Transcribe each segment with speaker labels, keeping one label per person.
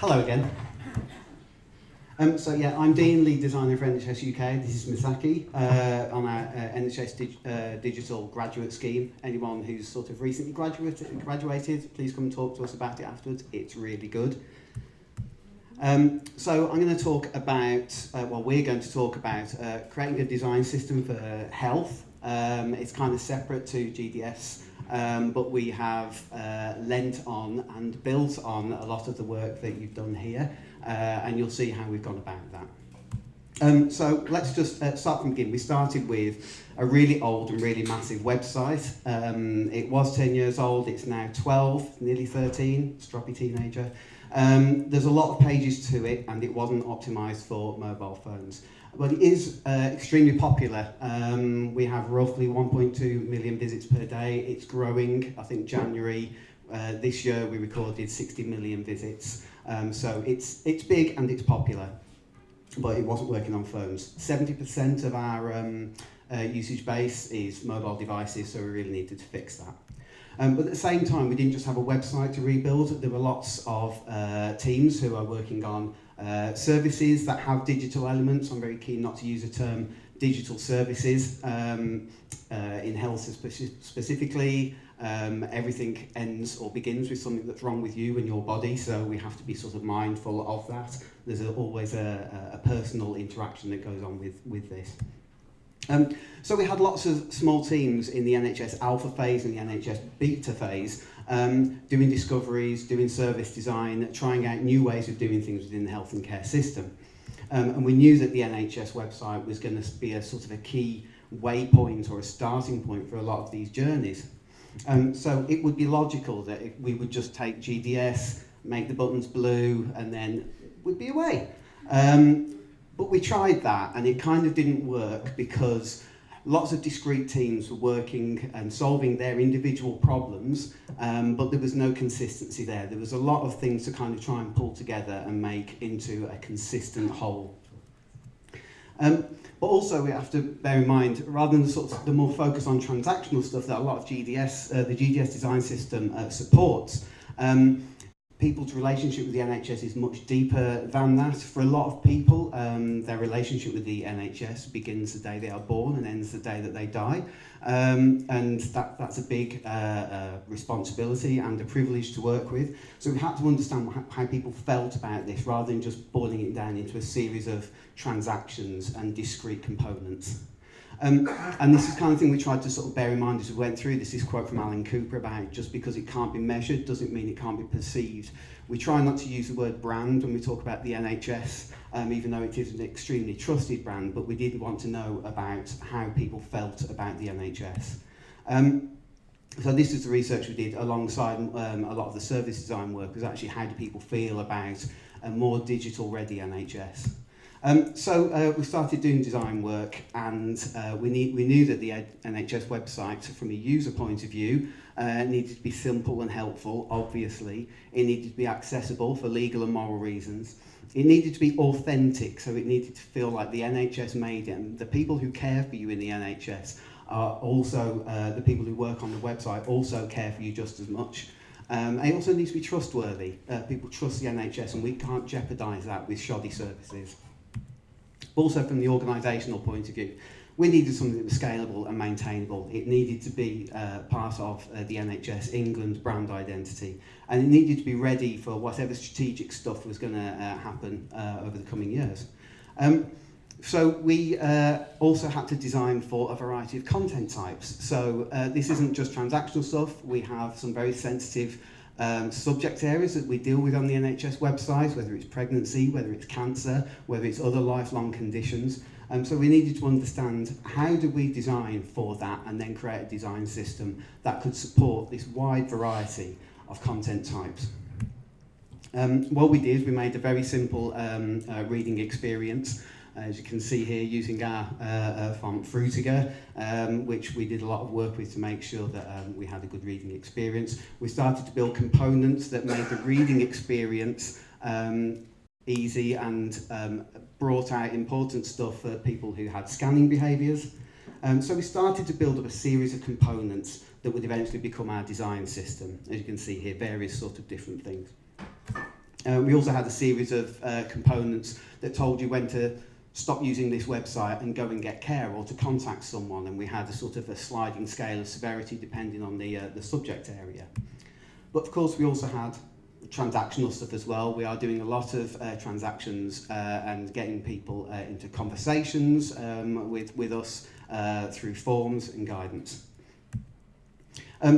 Speaker 1: Hello again. So yeah, I'm Dean, lead designer for NHS UK. This is Misaki on our NHS Digital graduate scheme. Anyone who's sort of recently graduated, please come and talk to us about it afterwards. It's really good. So I'm going to talk about, we're going to talk about creating a design system for health. It's kind of separate to GDS, but we have lent on and built on a lot of the work that you've done here, and you'll see how we've gone about that. So let's just start from the beginning. We started with a really old and really massive website. It was 10 years old, it's now 12, nearly 13, stroppy teenager. There's a lot of pages to it, and it wasn't optimised for mobile phones. But it is extremely popular. We have roughly 1.2 million visits per day. It's growing. I think January this year we recorded 60 million visits. So it's big and it's popular, but it wasn't working on phones. 70% of our usage base is mobile devices, so we really needed to fix that. But at the same time, we didn't just have a website to rebuild. There were lots of teams who are working on services that have digital elements. I'm very keen not to use the term digital services in health specifically. Everything ends or begins with something that's wrong with you and your body, so we have to be sort of mindful of that. There's always a personal interaction that goes on with this. So we had lots of small teams in the NHS alpha phase and the NHS beta phase, doing discoveries, doing service design, trying out new ways of doing things within the health and care system. And we knew that the NHS website was going to be a sort of a key waypoint or a starting point for a lot of these journeys. So it would be logical that if we would just take GDS, make the buttons blue, and then we'd be away. But we tried that, and it kind of didn't work because lots of discrete teams were working and solving their individual problems, but there was no consistency there. There was a lot of things to kind of try and pull together and make into a consistent whole. But also we have to bear in mind, rather than the more focus on transactional stuff that a lot of GDS, the GDS design system supports, people's relationship with the NHS is much deeper than that. For a lot of people, their relationship with the NHS begins the day they are born and ends the day that they die. And that's a big responsibility and a privilege to work with. So we had to understand how people felt about this rather than just boiling it down into a series of transactions and discrete components. And this is the kind of thing we tried to sort of bear in mind as we went through this quote from Alan Cooper about just because it can't be measured doesn't mean it can't be perceived. We try not to use the word brand when we talk about the NHS, even though it is an extremely trusted brand, but we did want to know about how people felt about the NHS. So this is the research we did alongside a lot of the service design work, was actually how do people feel about a more digital ready NHS. So we started doing design work, and we knew that the NHS website, from a user point of view, needed to be simple and helpful, obviously. It needed to be accessible for legal and moral reasons. It needed to be authentic, so it needed to feel like the NHS made it, and the people who care for you in the NHS are also, the people who work on the website also care for you just as much. It also needs to be trustworthy. People trust the NHS, and we can't jeopardise that with shoddy services. Also from the organisational point of view, we needed something that was scalable and maintainable. It needed to be part of the NHS England brand identity, and it needed to be ready for whatever strategic stuff was going to happen over the coming years. So we also had to design for a variety of content types. So this isn't just transactional stuff. We have some very sensitive subject areas that we deal with on the NHS website, whether it's pregnancy, whether it's cancer, whether it's other lifelong conditions. So we needed to understand how do we design for that and then create a design system that could support this wide variety of content types. What we did, we made a very simple reading experience. As you can see here, using our font Frutiger, which we did a lot of work with to make sure that we had a good reading experience. We started to build components that made the reading experience easy and brought out important stuff for people who had scanning behaviours. So we started to build up a series of components that would eventually become our design system. As you can see here, various sort of different things. We also had a series of components that told you when to stop using this website and go and get care, or to contact someone, and we had a sort of a sliding scale of severity depending on the subject area. But of course we also had transactional stuff as well. We are doing a lot of transactions and getting people into conversations with us through forms and guidance.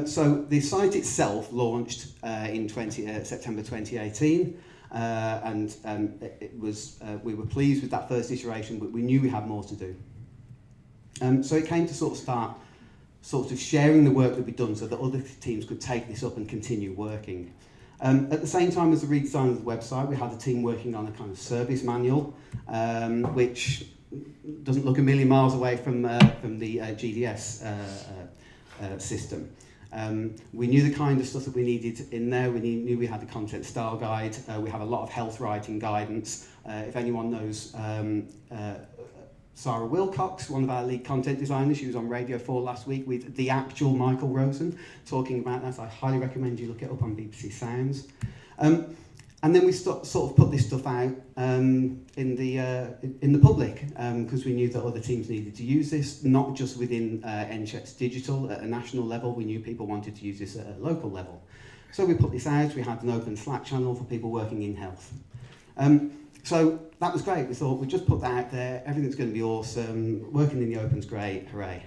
Speaker 1: So the site itself launched in September 2018, and we were pleased with that first iteration, but we knew we had more to do. So it came to start sharing the work that we'd done so that other teams could take this up and continue working. At the same time as the redesign of the website, we had a team working on a kind of service manual, which doesn't look a million miles away from the GDS system. We knew the kind of stuff that we needed in there. We knew we had the content style guide. We have a lot of health writing guidance. If anyone knows Sarah Wilcox, one of our lead content designers, she was on Radio 4 last week with the actual Michael Rosen talking about that. I highly recommend you look it up on BBC Sounds. And then we sort of put this stuff out in the public because we knew that other teams needed to use this, not just within NHS Digital at a national level. We knew people wanted to use this at a local level. So we put this out. We had an open Slack channel for people working in health. So that was great. We thought we'd just put that out there. Everything's going to be awesome. Working in the open's great. Hooray.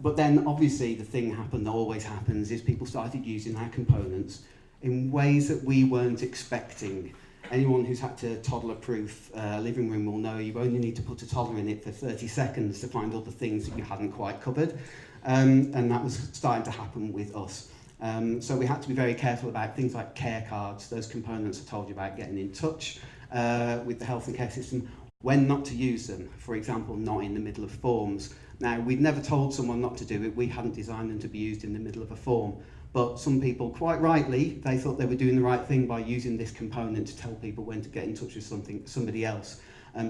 Speaker 1: But then obviously the thing happened that always happens is people started using our components in ways that we weren't expecting. Anyone who's had to toddler-proof a living room will know you only need to put a toddler in it for 30 seconds to find all the things that you hadn't quite covered. And that was starting to happen with us. So we had to be very careful about things like care cards, those components I told you about, getting in touch with the health and care system, when not to use them. For example, not in the middle of forms. Now, we'd never told someone not to do it. We hadn't designed them to be used in the middle of a form. But some people, quite rightly, they thought they were doing the right thing by using this component to tell people when to get in touch with somebody else.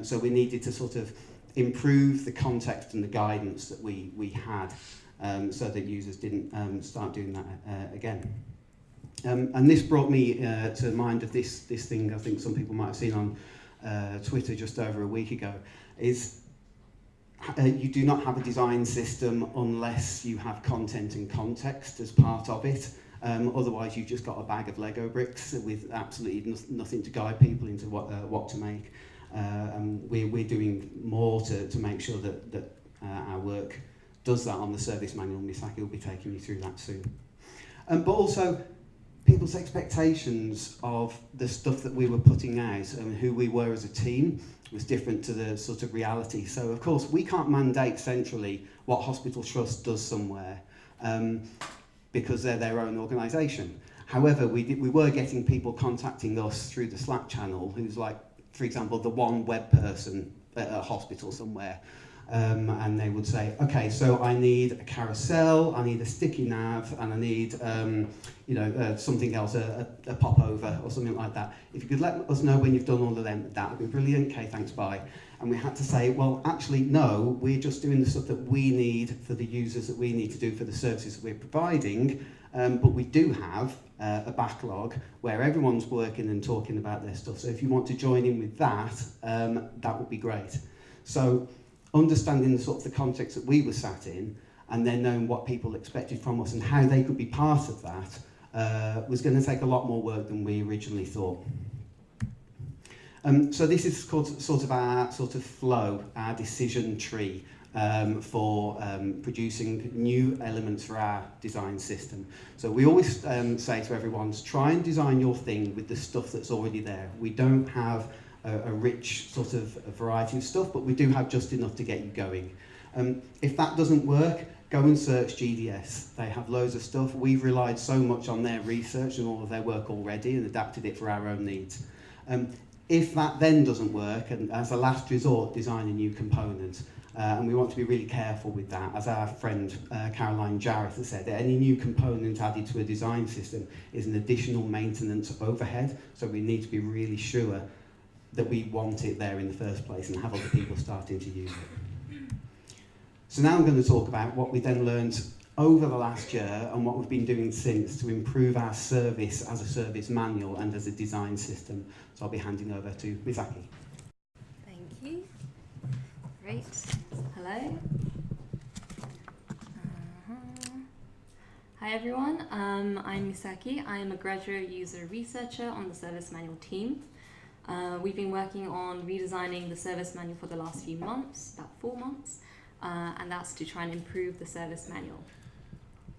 Speaker 1: So we needed to sort of improve the context and the guidance that we had so that users didn't start doing that again. And this brought me to mind of this thing I think some people might have seen on Twitter just over a week ago, is you do not have a design system unless you have content and context as part of it. Otherwise, you've just got a bag of Lego bricks with absolutely nothing to guide people into what to make. We're doing more to make sure that our work does that on the service manual. Misaki will be taking you through that soon. But also, people's expectations of the stuff that we were putting out and who we were as a team was different to the sort of reality. So of course we can't mandate centrally what Hospital Trust does somewhere because they're their own organisation. However, we were getting people contacting us through the Slack channel who's like, for example, the one web person at a hospital somewhere. And they would say, okay, so I need a carousel, I need a sticky nav, and I need something else, a popover or something like that. If you could let us know when you've done all of them, that would be brilliant. Okay, thanks, bye. And we had to say, well, actually, no, we're just doing the stuff that we need for the users that we need to do for the services that we're providing. But we do have a backlog where everyone's working and talking about their stuff. So if you want to join in with that, that would be great. So understanding the sort of the context that we were sat in, and then knowing what people expected from us and how they could be part of that was going to take a lot more work than we originally thought. So this is sort of our flow, our decision tree for producing new elements for our design system. So we always say to everyone, try and design your thing with the stuff that's already there. We don't have a rich sort of variety of stuff, but we do have just enough to get you going. If that doesn't work, go and search GDS. They have loads of stuff. We've relied so much on their research and all of their work already and adapted it for our own needs. If that then doesn't work, and as a last resort, design a new component. And we want to be really careful with that. As our friend Caroline Jarrett has said, any new component added to a design system is an additional maintenance overhead, so we need to be really sure that we want it there in the first place and have other people starting to use it. So now I'm going to talk about what we then learned over the last year and what we've been doing since to improve our service as a service manual and as a design system. So I'll be handing over to Misaki.
Speaker 2: Thank you. Great. Hello. Hi everyone, I'm Misaki. I'm a graduate user researcher on the service manual team. We've been working on redesigning the service manual for the last few months, about 4 months, and that's to try and improve the service manual.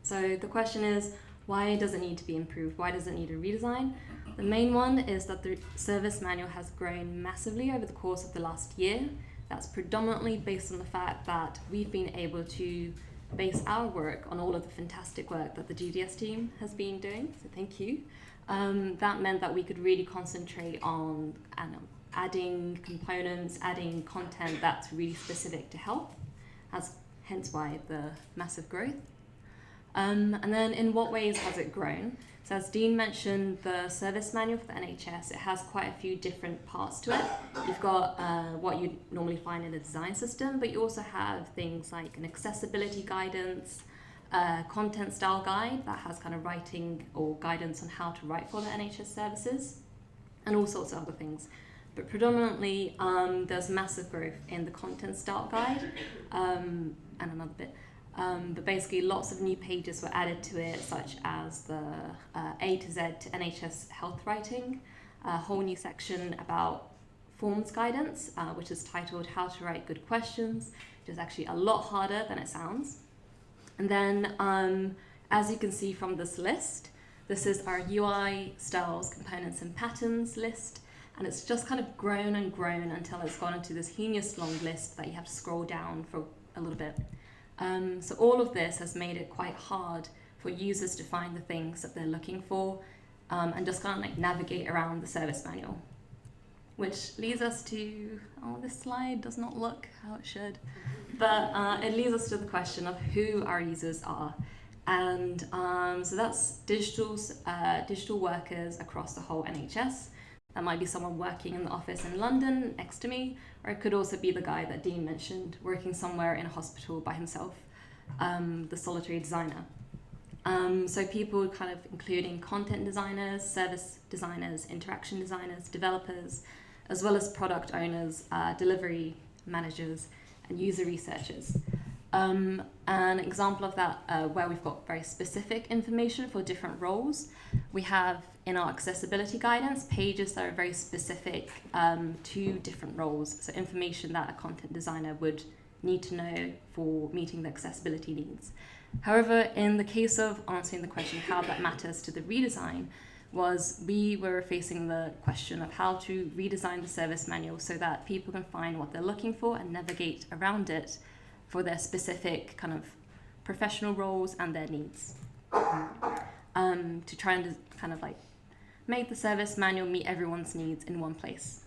Speaker 2: So the question is, why does it need to be improved? Why does it need a redesign? The main one is that the service manual has grown massively over the course of the last year. That's predominantly based on the fact that we've been able to base our work on all of the fantastic work that the GDS team has been doing, so thank you. That meant that we could really concentrate on adding components, adding content that's really specific to health, hence why the massive growth. And then in what ways has it grown? So as Dean mentioned, the service manual for the NHS, it has quite a few different parts to it. You've got what you'd normally find in a design system, but you also have things like an accessibility guidance, content style guide that has kind of writing or guidance on how to write for the NHS services, and all sorts of other things. But predominantly, there's massive growth in the content style guide, and another bit. But basically lots of new pages were added to it, such as the A to Z to NHS health writing, a whole new section about forms guidance, which is titled How to Write Good Questions, which is actually a lot harder than it sounds. And then, as you can see from this list, this is our UI styles, components and patterns list, and it's just kind of grown and grown until it's gone into this heinous long list that you have to scroll down for a little bit. So all of this has made it quite hard for users to find the things that they're looking for, and just kind of like navigate around the service manual. Which leads us to, this slide does not look how it should, but it leads us to the question of who our users are. And so that's digital workers across the whole NHS. That might be someone working in the office in London next to me, or it could also be the guy that Dean mentioned, working somewhere in a hospital by himself, the solitary designer. So people kind of including content designers, service designers, interaction designers, developers, as well as product owners, delivery managers, and user researchers. An example of that, where we've got very specific information for different roles, we have in our accessibility guidance pages that are very specific to different roles, so information that a content designer would need to know for meeting the accessibility needs. However, in the case of answering the question how that matters to the redesign, was we were facing the question of how to redesign the service manual so that people can find what they're looking for and navigate around it for their specific kind of professional roles and their needs. To try and kind of like make the service manual meet everyone's needs in one place.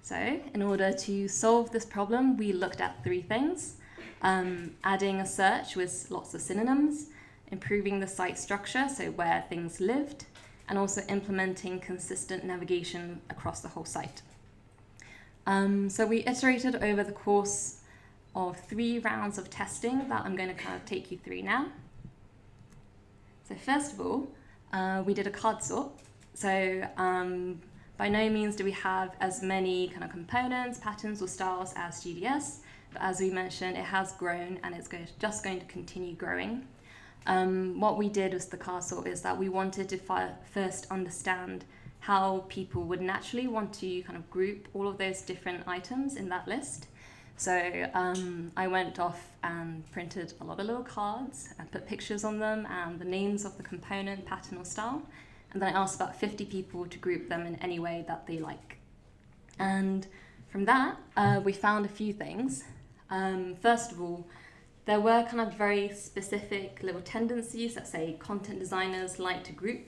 Speaker 2: So in order to solve this problem, we looked at 3 things. Adding a search with lots of synonyms, improving the site structure, so where things lived, and also implementing consistent navigation across the whole site. So we iterated over the course of 3 rounds of testing that I'm going to kind of take you through now. So first of all, we did a card sort. So by no means do we have as many kind of components, patterns or styles as GDS, but as we mentioned, it has grown and it's just going to continue growing. What we did with the card sort is that we wanted to first understand how people would naturally want to kind of group all of those different items in that list. So I went off and printed a lot of little cards and put pictures on them and the names of the component, pattern or style. And then I asked about 50 people to group them in any way that they like. And from that, we found a few things. First of all, there were kind of very specific little tendencies that say content designers like to group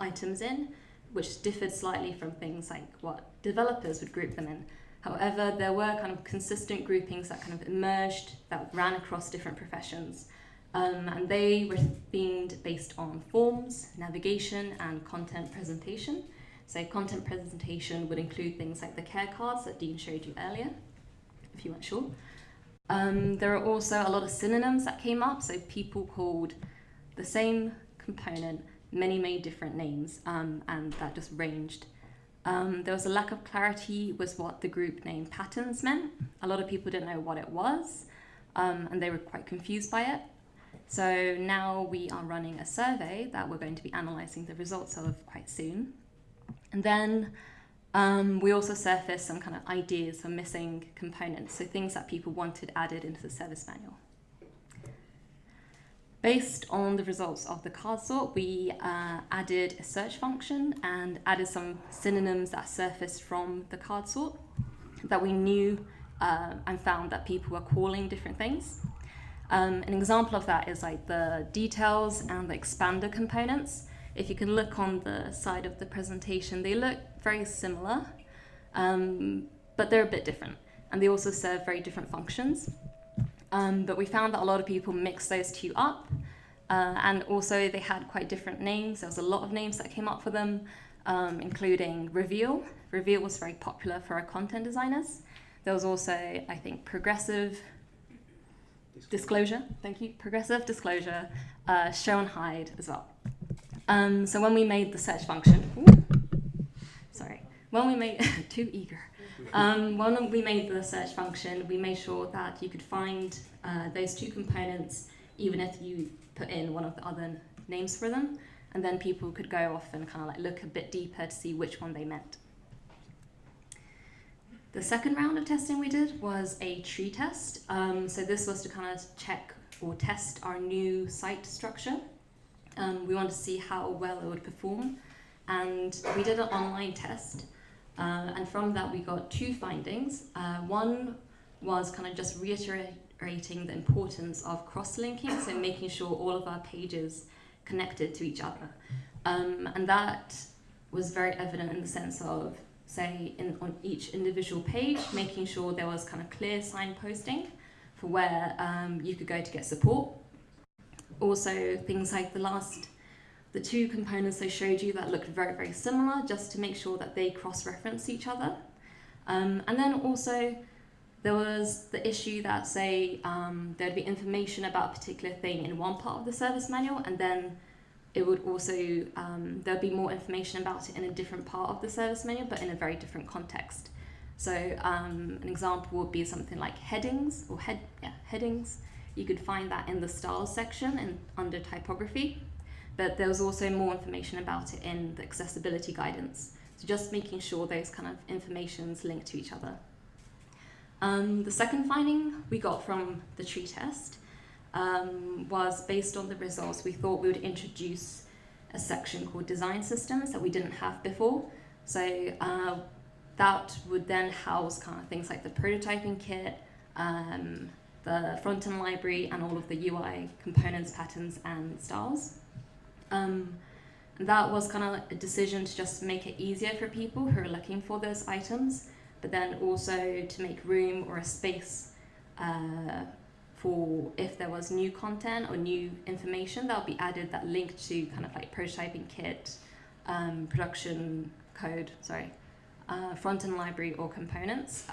Speaker 2: items in, which differed slightly from things like what developers would group them in. However, there were kind of consistent groupings that kind of emerged that ran across different professions. And they were themed based on forms, navigation, and content presentation. So content presentation would include things like the care cards that Dean showed you earlier, if you weren't sure. There are also a lot of synonyms that came up, so people called the same component many different names, and that just ranged. There was a lack of clarity with what the group name patterns meant. A lot of people didn't know what it was, and they were quite confused by it. So now we are running a survey that we're going to be analysing the results of quite soon. And then we also surfaced some kind of ideas for missing components, so things that people wanted added into the service manual. Based on the results of the card sort, we added a search function and added some synonyms that surfaced from the card sort that we knew and found that people were calling different things. An example of that is like the details and the expander components. If you can look on the side of the presentation, they look very similar, but they're a bit different, and they also serve very different functions. But we found that a lot of people mix those two up, and also they had quite different names. There was a lot of names that came up for them, including Reveal. Reveal was very popular for our content designers. There was also, I think, Progressive Disclosure. Thank you. Progressive Disclosure, Show and Hide as well. So when we made the search function, when we made too eager. When we made the search function, we made sure that you could find those two components, even if you put in one of the other names for them, and then people could go off and kind of like look a bit deeper to see which one they meant. The second round of testing we did was a tree test. So this was to kind of check or test our new site structure. We wanted to see how well it would perform, and we did an online test. And from that, we got two findings. One was kind of just reiterating the importance of cross-linking, so making sure all of our pages connected to each other. And that was very evident in the sense of, say, on each individual page, making sure there was kind of clear signposting for where you could go to get support. Also, things like the two components I showed you that looked very similar, just to make sure that they cross-reference each other. And then also there was the issue that, say, there'd be information about a particular thing in one part of the service manual, and then it would also, there'd be more information about it in a different part of the service manual, but in a very different context. So an example would be something like headings, or headings. You could find that in the styles section and under typography. But there was also more information about it in the accessibility guidance. So just making sure those kind of information's linked to each other. The second finding we got from the tree test was based on the results. We thought we would introduce a section called design systems that we didn't have before. So that would then house kind of things like the prototyping kit, the front-end library, and all of the UI components, patterns, and styles. That was kind of a decision to just make it easier for people who are looking for those items, but then also to make room or a space for if there was new content or new information that would be added that linked to kind of like prototyping kit, production code, front-end library or components.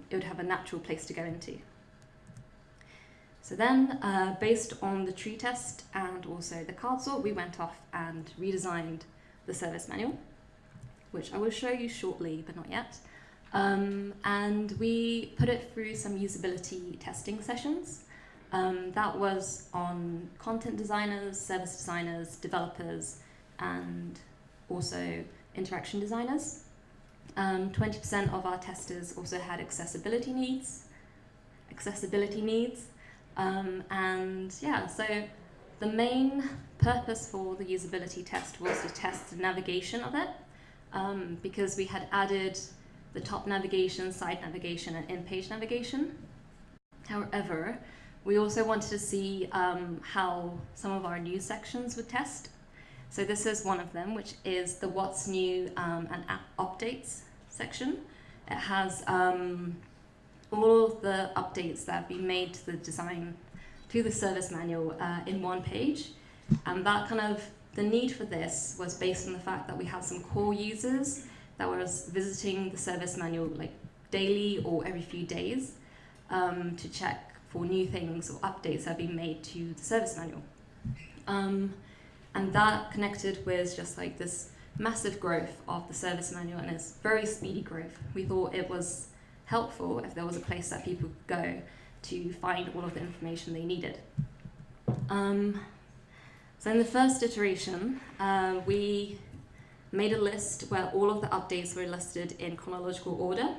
Speaker 2: It would have a natural place to go into. So then, based on the tree test and also the card sort, we went off and redesigned the service manual, which I will show you shortly, but not yet. And we put it through some usability testing sessions. That was on content designers, service designers, developers, and also interaction designers. 20% of our testers also had accessibility needs. And yeah, so the main purpose for the usability test was to test the navigation of it, because we had added the top navigation, side navigation, and in-page navigation. However, we also wanted to see how some of our new sections would test. So this is one of them, which is the What's New and App Updates section. It has all of the updates that have been made to the design, to the service manual in one page. And that kind of, the need for this was based on the fact that we had some core users that was visiting the service manual like daily or every few days to check for new things or updates that have been made to the service manual. And that connected with just like this massive growth of the service manual and its very speedy growth. We thought it was helpful if there was a place that people could go to find all of the information they needed. So in the first iteration, we made a list where all of the updates were listed in chronological order.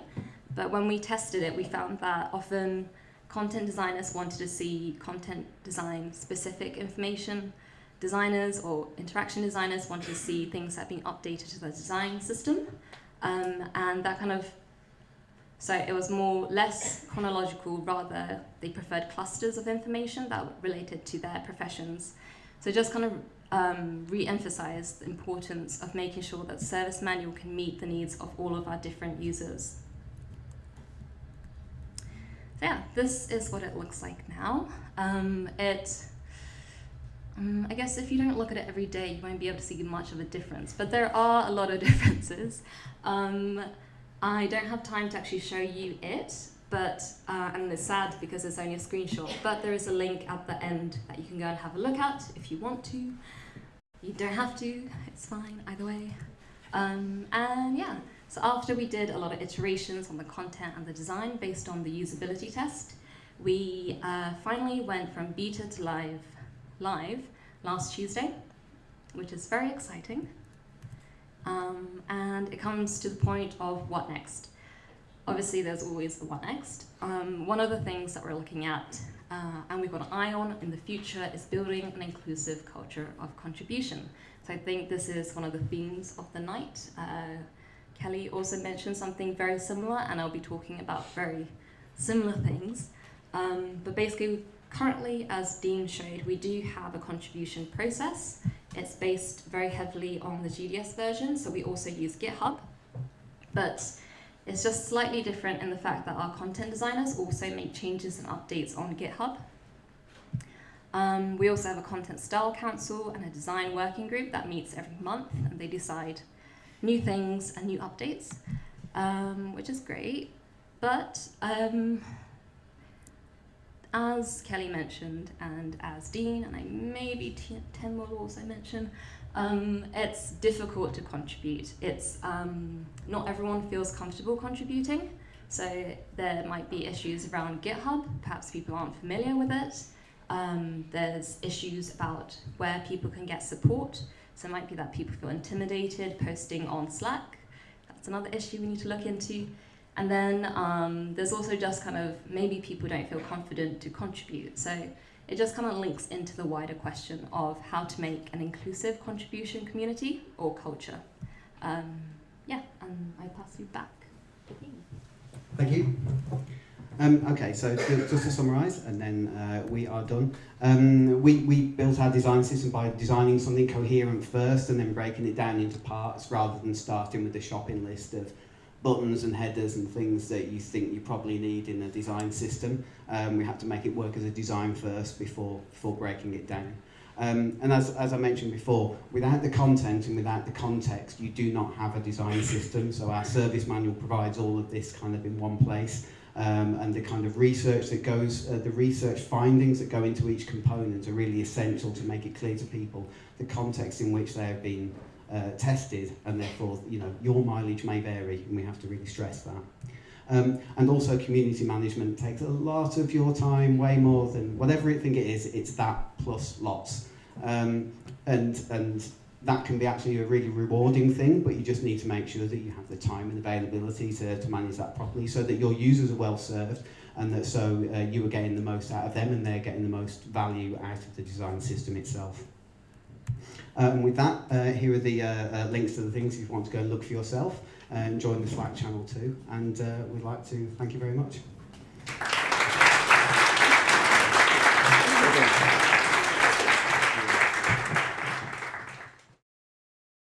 Speaker 2: But when we tested it, we found that often content designers wanted to see content design specific information. Designers or interaction designers wanted to see things that have been updated to the design system. And that kind of, so it was less chronological, rather they preferred clusters of information that related to their professions. So just kind of re-emphasize the importance of making sure that the service manual can meet the needs of all of our different users. So yeah, this is what it looks like now. I guess if you don't look at it every day, you won't be able to see much of a difference, but there are a lot of differences. I don't have time to actually show you it, but and it's sad because it's only a screenshot, but there is a link at the end that you can go and have a look at if you want to. You don't have to, it's fine either way. And yeah, so after we did a lot of iterations on the content and the design based on the usability test, we finally went from beta to live last Tuesday, which is very exciting. And it comes to the point of what next. Obviously, there's always a what next. One of the things that we're looking at, and we've got an eye on in the future, is building an inclusive culture of contribution. So I think this is one of the themes of the night. Kelly also mentioned something very similar, and I'll be talking about very similar things. But basically, currently, as Dean showed, we do have a contribution process. It's based very heavily on the GDS version, so we also use GitHub. But it's just slightly different in the fact that our content designers also make changes and updates on GitHub. We also have a content style council and a design working group that meets every month, and they decide new things and new updates, which is great. But as Kelly mentioned, and as Dean, and I maybe Tim will also mention, it's difficult to contribute. It's not everyone feels comfortable contributing, so there might be issues around GitHub. Perhaps people aren't familiar with it. There's issues about where people can get support. So it might be that people feel intimidated posting on Slack. That's another issue we need to look into. And then there's also just kind of maybe people don't feel confident to contribute. So it just kind of links into the wider question of how to make an inclusive contribution community or culture. Yeah, and I pass you back.
Speaker 1: Thank you. Okay, so just to summarise, and then we are done. We built our design system by designing something coherent first and then breaking it down into parts rather than starting with the shopping list of buttons and headers and things that you think you probably need in a design system. We had to make it work as a design first before breaking it down. And as I mentioned before, without the content and without the context, you do not have a design system. So our service manual provides all of this kind of in one place. And the kind of research that goes, the research findings that go into each component are really essential to make it clear to people the context in which they have been tested, and therefore, you know, your mileage may vary, and we have to really stress that. And also, community management takes a lot of your time, way more than whatever you think it is. It's that plus lots, and that can be actually a really rewarding thing. But you just need to make sure that you have the time and availability to manage that properly, so that your users are well served, and that so you are getting the most out of them, and they're getting the most value out of the design system itself. And with that, here are the links to the things if you want to go and look for yourself, and join the Slack channel too. And we'd like to thank you very much.